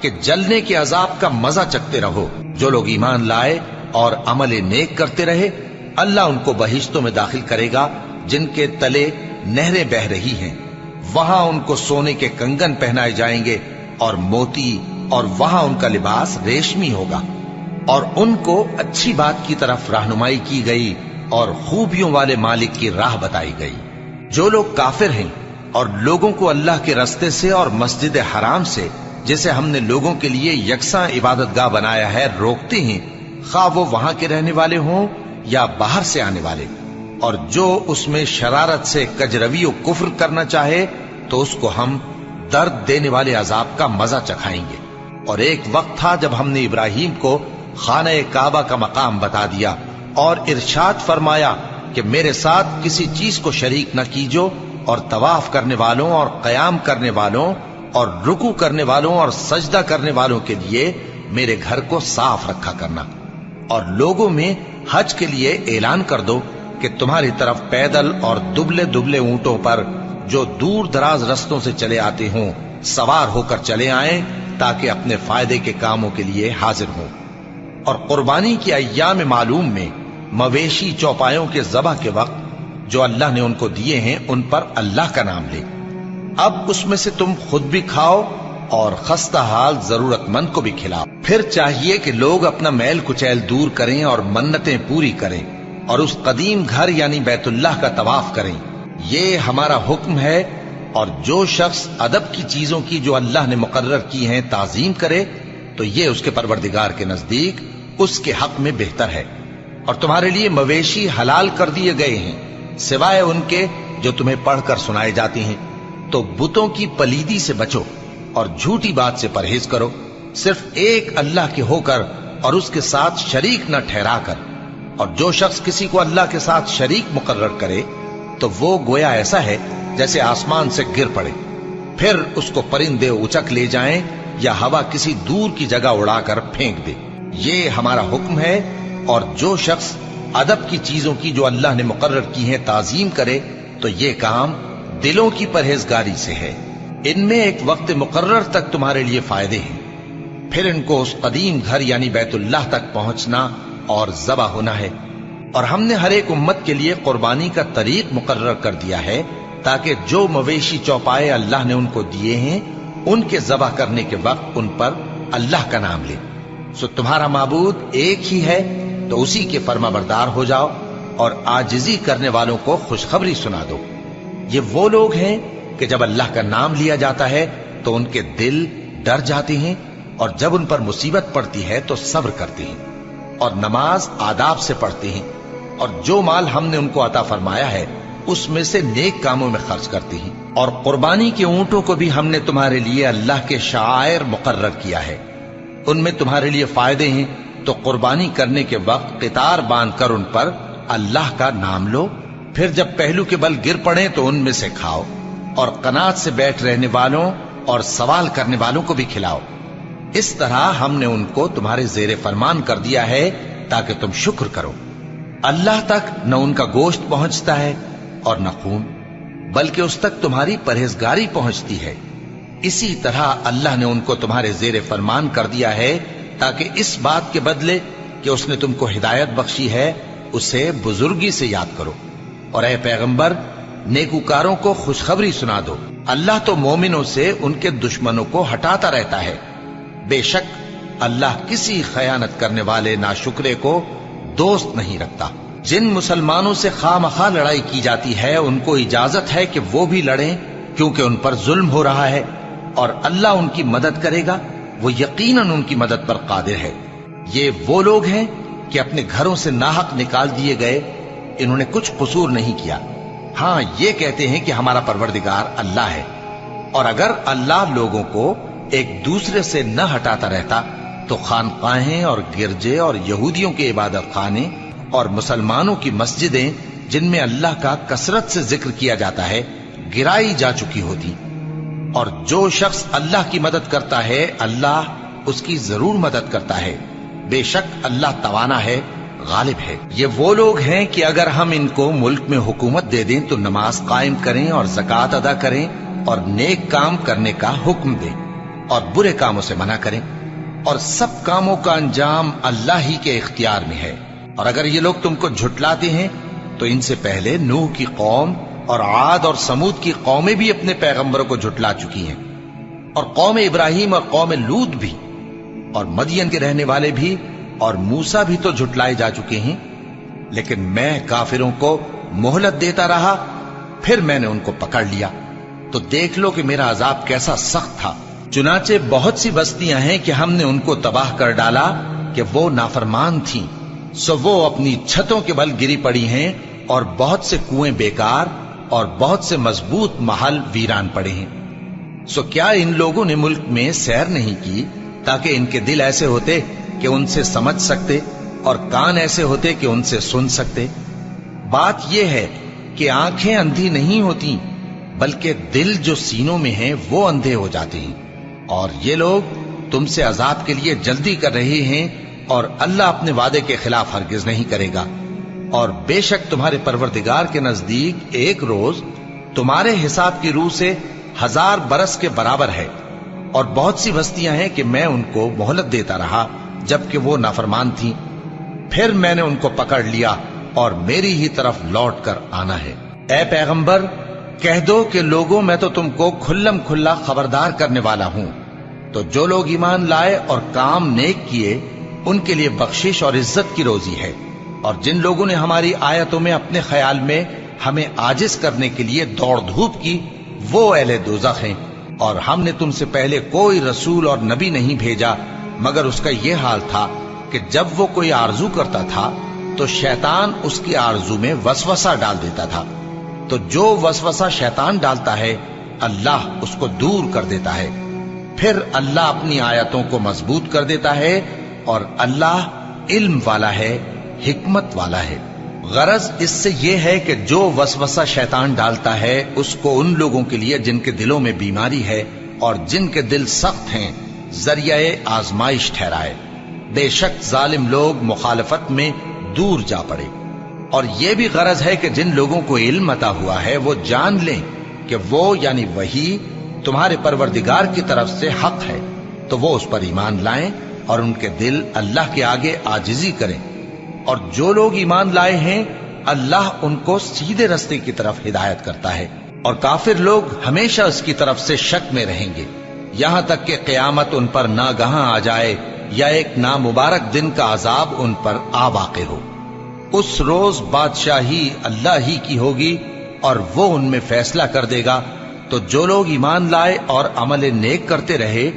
کہ جلنے کے عذاب کا مزہ چکھتے رہو۔ جو لوگ ایمان لائے اور عمل نیک کرتے رہے، اللہ ان کو بہشتوں میں داخل کرے گا جن کے تلے نہریں بہ رہی ہیں، وہاں ان کو سونے کے کنگن پہنائے جائیں گے اور موتی، اور وہاں ان کا لباس ریشمی ہوگا، اور ان کو اچھی بات کی طرف رہنمائی کی گئی اور خوبیوں والے مالک کی راہ بتائی گئی۔ جو لوگ کافر ہیں اور لوگوں کو اللہ کے رستے سے اور مسجد حرام سے، جسے ہم نے لوگوں کے لیے یکساں عبادت گاہ بنایا ہے، روکتے ہیں، خواہ وہ وہاں کے رہنے والے ہوں یا باہر سے آنے والے، اور جو اس میں شرارت سے کجروی و کفر کرنا چاہے تو اس کو ہم درد دینے والے عذاب کا مزہ چکھائیں گے۔ اور ایک وقت تھا جب ہم نے ابراہیم کو خانہ کعبہ کا مقام بتا دیا اور ارشاد فرمایا کہ میرے ساتھ کسی چیز کو شریک نہ کیجو، اور طواف کرنے والوں اور قیام کرنے والوں اور رکوع کرنے والوں اور سجدہ کرنے والوں کے لیے میرے گھر کو صاف رکھا کرنا، اور لوگوں میں حج کے لیے اعلان کر دو کہ تمہاری طرف پیدل اور دبلے دبلے اونٹوں پر جو دور دراز رستوں سے چلے آتے ہوں سوار ہو کر چلے آئیں، تاکہ اپنے فائدے کے کاموں کے لیے حاضر ہوں۔ اور قربانی کی ایام معلوم میں مویشی چوپایوں کے ذبح کے وقت جو اللہ نے ان کو دیے ہیں ان پر اللہ کا نام لے۔ اب اس میں سے تم خود بھی کھاؤ اور خستہ حال ضرورت مند کو بھی کھلاؤ۔ پھر چاہیے کہ لوگ اپنا میل کچیل دور کریں اور منتیں پوری کریں اور اس قدیم گھر یعنی بیت اللہ کا طواف کریں، یہ ہمارا حکم ہے۔ اور جو شخص ادب کی چیزوں کی جو اللہ نے مقرر کی ہیں تعظیم کرے تو یہ اس کے پروردگار کے نزدیک اس کے حق میں بہتر ہے۔ اور تمہارے لیے مویشی حلال کر دیے گئے ہیں سوائے ان کے جو تمہیں پڑھ کر سنائے جاتی ہیں، تو بتوں کی پلیدی سے بچو اور جھوٹی بات سے پرہیز کرو، صرف ایک اللہ کے ہو کر اور اس کے ساتھ شریک نہ ٹھہرا کر۔ اور جو شخص کسی کو اللہ کے ساتھ شریک مقرر کرے تو وہ گویا ایسا ہے جیسے آسمان سے گر پڑے، پھر اس کو پرندے اچک لے جائیں یا ہوا کسی دور کی جگہ اڑا کر پھینک دے۔ یہ ہمارا حکم ہے۔ اور جو شخص ادب کی چیزوں کی جو اللہ نے مقرر کی ہیں تعظیم کرے تو یہ کام دلوں کی پرہیزگاری سے ہے۔ ان میں ایک وقت مقرر تک تمہارے لیے فائدے ہیں، پھر ان کو اس قدیم گھر یعنی بیت اللہ تک پہنچنا اور ذبح ہونا ہے۔ اور ہم نے ہر ایک امت کے لیے قربانی کا طریق مقرر کر دیا ہے تاکہ جو مویشی چوپائے اللہ نے ان کو دیے ہیں ان کے ذبح کرنے کے وقت ان پر اللہ کا نام لے۔ سو تمہارا معبود ایک ہی ہے، تو اسی کے فرما بردار ہو جاؤ اور عاجزی کرنے والوں کو خوشخبری سنا دو۔ یہ وہ لوگ ہیں کہ جب اللہ کا نام لیا جاتا ہے تو ان کے دل ڈر جاتے ہیں، اور جب ان پر مصیبت پڑتی ہے تو صبر کرتے ہیں اور نماز آداب سے پڑھتے ہیں، اور جو مال ہم نے ان کو عطا فرمایا ہے اس میں سے نیک کاموں میں خرچ کرتے ہیں۔ اور قربانی کے اونٹوں کو بھی ہم نے تمہارے لیے اللہ کے شعائر مقرر کیا ہے، ان میں تمہارے لیے فائدے ہیں، تو قربانی کرنے کے وقت قطار باندھ کر ان پر اللہ کا نام لو، پھر جب پہلو کے بل گر پڑے تو ان میں سے کھاؤ، اور قناعت سے بیٹھ رہنے والوں اور سوال کرنے والوں کو بھی کھلاؤ۔ اس طرح ہم نے ان کو تمہارے زیر فرمان کر دیا ہے تاکہ تم شکر کرو۔ اللہ تک نہ ان کا گوشت پہنچتا ہے اور نہ خون، بلکہ اس تک تمہاری پرہیزگاری پہنچتی ہے۔ اسی طرح اللہ نے ان کو تمہارے زیر فرمان کر دیا ہے تاکہ اس بات کے بدلے کہ اس نے تم کو ہدایت بخشی ہے اسے بزرگی سے یاد کرو۔ اور اے پیغمبر، نیکوکاروں کو خوشخبری سنا دو، اللہ تو مومنوں سے ان کے دشمنوں کو ہٹاتا رہتا ہے۔ بے شک اللہ کسی خیانت کرنے والے ناشکرے کو دوست نہیں رکھتا۔ جن مسلمانوں سے خواہ مخواہ لڑائی کی جاتی ہے ان کو اجازت ہے کہ وہ بھی لڑیں، کیونکہ ان پر ظلم ہو رہا ہے، اور اللہ ان کی مدد کرے گا، وہ یقیناً ان کی مدد پر قادر ہے۔ یہ وہ لوگ ہیں کہ اپنے گھروں سے ناحق نکال دیے گئے، انہوں نے کچھ قصور نہیں کیا، ہاں یہ کہتے ہیں کہ ہمارا پروردگار اللہ ہے۔ اور اگر اللہ لوگوں کو ایک دوسرے سے نہ ہٹاتا رہتا تو خانقاہیں اور گرجے اور یہودیوں کے عبادت خانے اور مسلمانوں کی مسجدیں جن میں اللہ کا کثرت سے ذکر کیا جاتا ہے گرائی جا چکی ہوتی۔ اور جو شخص اللہ کی مدد کرتا ہے اللہ اس کی ضرور مدد کرتا ہے، بے شک اللہ توانا ہے، غالب ہے۔ یہ وہ لوگ ہیں کہ اگر ہم ان کو ملک میں حکومت دے دیں تو نماز قائم کریں اور زکوٰۃ ادا کریں اور نیک کام کرنے کا حکم دیں، اور برے کاموں سے منع کریں، اور سب کاموں کا انجام اللہ ہی کے اختیار میں ہے۔ اور اگر یہ لوگ تم کو جھٹلاتے ہیں تو ان سے پہلے نوح کی قوم اور عاد اور سمود کی قومیں بھی اپنے پیغمبروں کو جھٹلا چکی ہیں، اور قوم ابراہیم اور قوم لوط بھی، اور مدین کے رہنے والے بھی، اور موسیٰ بھی تو جھٹلائے جا چکے ہیں۔ لیکن میں کافروں کو مہلت دیتا رہا، پھر میں نے ان کو پکڑ لیا، تو دیکھ لو کہ میرا عذاب کیسا سخت تھا۔ چنانچہ بہت سی بستیاں ہیں کہ ہم نے ان کو تباہ کر ڈالا کہ وہ نافرمان تھیں، سو وہ اپنی چھتوں کے بل گری پڑی ہیں، اور بہت سے کنویں بیکار اور بہت سے مضبوط محل ویران پڑے ہیں۔ سو کیا ان لوگوں نے ملک میں سیر نہیں کی تاکہ ان کے دل ایسے ہوتے کہ ان سے سمجھ سکتے، اور کان ایسے ہوتے کہ ان سے سن سکتے؟ بات یہ ہے کہ آنکھیں اندھی نہیں ہوتی، بلکہ دل جو سینوں میں ہیں وہ اندھے ہو جاتے ہیں۔ اور یہ لوگ تم سے عذاب کے لیے جلدی کر رہے ہیں، اور اللہ اپنے وعدے کے خلاف ہرگز نہیں کرے گا۔ اور بے شک تمہارے پروردگار کے نزدیک ایک روز تمہارے حساب کی روح سے 1000 برس کے برابر ہے۔ اور بہت سی بستیاں ہیں کہ میں ان کو مہلت دیتا رہا جبکہ وہ نافرمان تھیں، پھر میں نے ان کو پکڑ لیا، اور میری ہی طرف لوٹ کر آنا ہے۔ اے پیغمبر، کہہ دو کہ لوگوں میں تو تم کو کھلم کھلا خبردار کرنے والا ہوں، تو جو لوگ ایمان لائے اور کام نیک کیے ان کے لیے بخشش اور عزت کی روزی ہے، اور جن لوگوں نے ہماری آیتوں میں اپنے خیال میں ہمیں عاجز کرنے کے لیے دوڑ دھوپ کی، وہ اہل دوزخ ہیں۔ اور ہم نے تم سے پہلے کوئی رسول اور نبی نہیں بھیجا مگر اس کا یہ حال تھا کہ جب وہ کوئی آرزو کرتا تھا تو شیطان اس کی آرزو میں وسوسہ ڈال دیتا تھا، تو جو وسوسہ شیطان ڈالتا ہے اللہ اس کو دور کر دیتا ہے، پھر اللہ اپنی آیتوں کو مضبوط کر دیتا ہے، اور اللہ علم والا ہے، حکمت والا ہے۔ غرض اس سے یہ ہے کہ جو وسوسہ شیطان ڈالتا ہے اس کو ان لوگوں کے لیے جن کے دلوں میں بیماری ہے اور جن کے دل سخت ہیں ذریعہ آزمائش ٹھہرائے۔ بے شک ظالم لوگ مخالفت میں دور جا پڑے۔ اور یہ بھی غرض ہے کہ جن لوگوں کو علم عطا ہوا ہے وہ جان لیں کہ وہ یعنی وہی تمہارے پروردگار کی طرف سے حق ہے، تو وہ اس پر ایمان لائیں اور ان کے دل اللہ کے آگے عاجزی کریں۔ اور جو لوگ ایمان لائے ہیں اللہ ان کو سیدھے رستے کی طرف ہدایت کرتا ہے، اور کافر لوگ ہمیشہ اس کی طرف سے شک میں رہیں گے، یہاں تک کہ قیامت ان پر ناگہاں آ جائے یا ایک نامبارک دن کا عذاب ان پر آ واقع ہو۔ اس روز بادشاہی اللہ ہی کی ہوگی اور وہ ان میں فیصلہ کر دے گا، تو جو لوگ ایمان لائے اور عمل نیک کرتے رہے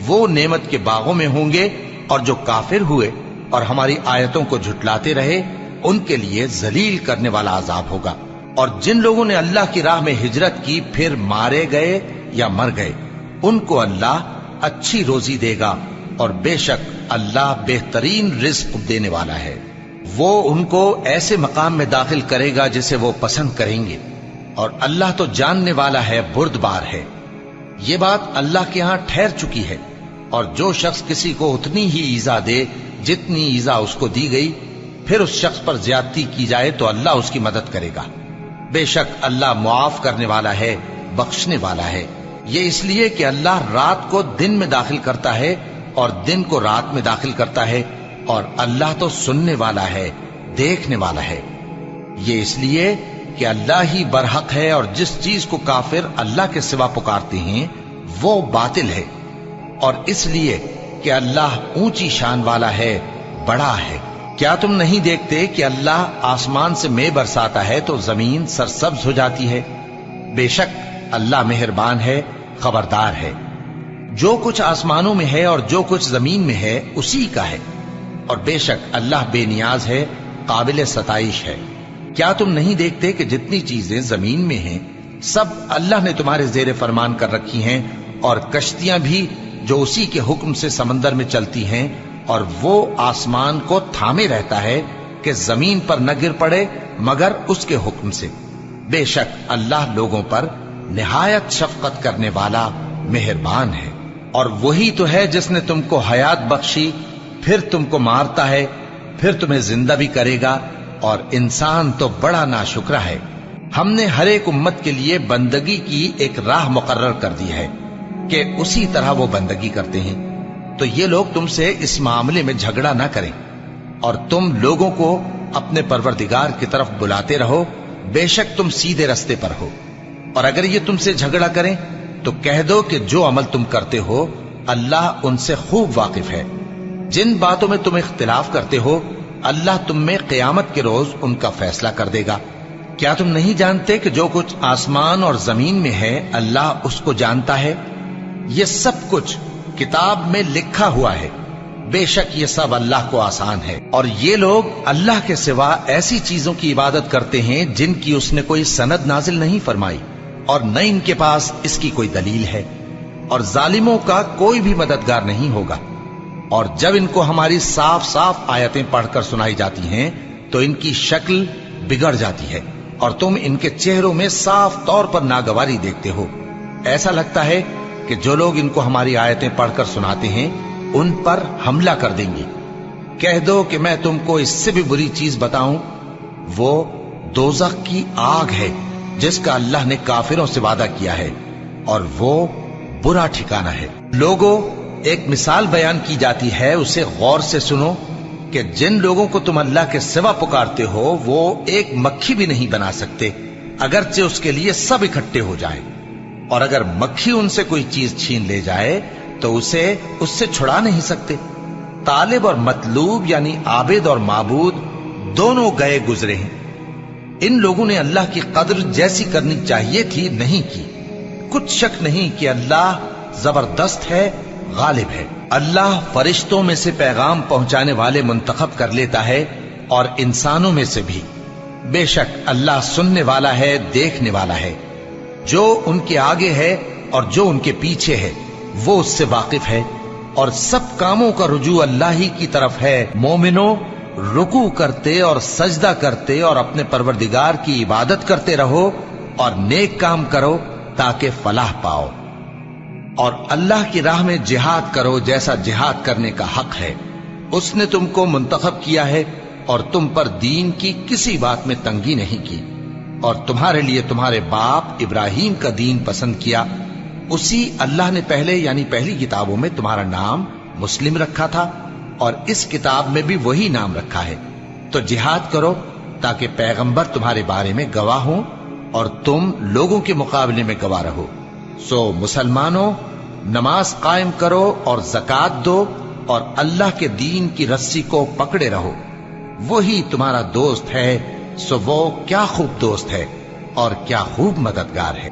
وہ نعمت کے باغوں میں ہوں گے، اور جو کافر ہوئے اور ہماری آیتوں کو جھٹلاتے رہے ان کے لیے ذلیل کرنے والا عذاب ہوگا۔ اور جن لوگوں نے اللہ کی راہ میں ہجرت کی پھر مارے گئے یا مر گئے ان کو اللہ اچھی روزی دے گا، اور بے شک اللہ بہترین رزق دینے والا ہے۔ وہ ان کو ایسے مقام میں داخل کرے گا جسے وہ پسند کریں گے، اور اللہ تو جاننے والا ہے، بردبار ہے۔ یہ بات اللہ کے ہاں ٹھہر چکی ہے، اور جو شخص کسی کو اتنی ہی ایذا دے جتنی ایذا اس کو دی گئی، پھر اس شخص پر زیادتی کی جائے تو اللہ اس کی مدد کرے گا۔ بے شک اللہ معاف کرنے والا ہے، بخشنے والا ہے۔ یہ اس لیے کہ اللہ رات کو دن میں داخل کرتا ہے اور دن کو رات میں داخل کرتا ہے، اور اللہ تو سننے والا ہے، دیکھنے والا ہے۔ یہ اس لیے کہ اللہ ہی برحق ہے، اور جس چیز کو کافر اللہ کے سوا پکارتے ہیں وہ باطل ہے، اور اس لیے کہ اللہ اونچی شان والا ہے، بڑا ہے۔ کیا تم نہیں دیکھتے کہ اللہ آسمان سے مے برساتا ہے تو زمین سرسبز ہو جاتی ہے؟ بے شک اللہ مہربان ہے، خبردار ہے۔ جو کچھ آسمانوں میں ہے اور جو کچھ زمین میں ہے اسی کا ہے، اور بے شک اللہ بے نیاز ہے، قابل ستائش ہے۔ کیا تم نہیں دیکھتے کہ جتنی چیزیں زمین میں ہیں سب اللہ نے تمہارے زیر فرمان کر رکھی ہیں، اور کشتیاں بھی جو اسی کے حکم سے سمندر میں چلتی ہیں، اور وہ آسمان کو تھامے رہتا ہے کہ زمین پر نہ گر پڑے مگر اس کے حکم سے۔ بے شک اللہ لوگوں پر نہایت شفقت کرنے والا مہربان ہے۔ اور وہی تو ہے جس نے تم کو حیات بخشی، پھر تم کو مارتا ہے، پھر تمہیں زندہ بھی کرے گا، اور انسان تو بڑا ناشکرا ہے۔ ہم نے ہر ایک امت کے لیے بندگی کی ایک راہ مقرر کر دی ہے، کہ اسی طرح وہ بندگی کرتے ہیں، تو یہ لوگ تم سے اس معاملے میں جھگڑا نہ کریں، اور تم لوگوں کو اپنے پروردگار کی طرف بلاتے رہو، بے شک تم سیدھے رستے پر ہو۔ اور اگر یہ تم سے جھگڑا کریں تو کہہ دو کہ جو عمل تم کرتے ہو اللہ ان سے خوب واقف ہے۔ جن باتوں میں تم اختلاف کرتے ہو اللہ تم میں قیامت کے روز ان کا فیصلہ کر دے گا۔ کیا تم نہیں جانتے کہ جو کچھ آسمان اور زمین میں ہے اللہ اس کو جانتا ہے؟ یہ سب کچھ کتاب میں لکھا ہوا ہے، بے شک یہ سب اللہ کو آسان ہے۔ اور یہ لوگ اللہ کے سوا ایسی چیزوں کی عبادت کرتے ہیں جن کی اس نے کوئی سند نازل نہیں فرمائی، اور نہ ان کے پاس اس کی کوئی دلیل ہے، اور ظالموں کا کوئی بھی مددگار نہیں ہوگا۔ اور جب ان کو ہماری صاف صاف آیتیں پڑھ کر سنائی جاتی ہیں تو ان کی شکل بگڑ جاتی ہے، اور تم ان کے چہروں میں صاف طور پر ناگواری دیکھتے ہو۔ ایسا لگتا ہے کہ جو لوگ ان کو ہماری آیتیں پڑھ کر سناتے ہیں ان پر حملہ کر دیں گے۔ کہہ دو کہ میں تم کو اس سے بھی بری چیز بتاؤں، وہ دوزخ کی آگ ہے جس کا اللہ نے کافروں سے وعدہ کیا ہے، اور وہ برا ٹھکانہ ہے۔ لوگوں، ایک مثال بیان کی جاتی ہے، اسے غور سے سنو کہ جن لوگوں کو تم اللہ کے سوا پکارتے ہو وہ ایک مکھی بھی نہیں بنا سکتے اگرچہ اس کے لیے سب اکٹھے ہو جائیں، اور اگر مکھی ان سے کوئی چیز چھین لے جائے تو اسے اس سے چھڑا نہیں سکتے۔ طالب اور مطلوب یعنی عابد اور معبود دونوں گئے گزرے ہیں۔ ان لوگوں نے اللہ کی قدر جیسی کرنی چاہیے تھی نہیں کی۔ کچھ شک نہیں کہ اللہ زبردست ہے، غالب ہے۔ اللہ فرشتوں میں سے پیغام پہنچانے والے منتخب کر لیتا ہے اور انسانوں میں سے بھی۔ بے شک اللہ سننے والا ہے، دیکھنے والا ہے۔ جو ان کے آگے ہے اور جو ان کے پیچھے ہے وہ اس سے واقف ہے، اور سب کاموں کا رجوع اللہ ہی کی طرف ہے۔ مومنوں، رکوع کرتے اور سجدہ کرتے اور اپنے پروردگار کی عبادت کرتے رہو اور نیک کام کرو تاکہ فلاح پاؤ، اور اللہ کی راہ میں جہاد کرو جیسا جہاد کرنے کا حق ہے۔ اس نے تم کو منتخب کیا ہے اور تم پر دین کی کسی بات میں تنگی نہیں کی، اور تمہارے لیے تمہارے باپ ابراہیم کا دین پسند کیا۔ اسی اللہ نے پہلے یعنی پہلی کتابوں میں تمہارا نام مسلم رکھا تھا، اور اس کتاب میں بھی وہی نام رکھا ہے۔ تو جہاد کرو تاکہ پیغمبر تمہارے بارے میں گواہ ہوں اور تم لوگوں کے مقابلے میں گواہ رہو۔ سو مسلمانوں، نماز قائم کرو اور زکوٰۃ دو اور اللہ کے دین کی رسی کو پکڑے رہو، وہی تمہارا دوست ہے۔ سو وہ کیا خوب دوست ہے اور کیا خوب مددگار ہے۔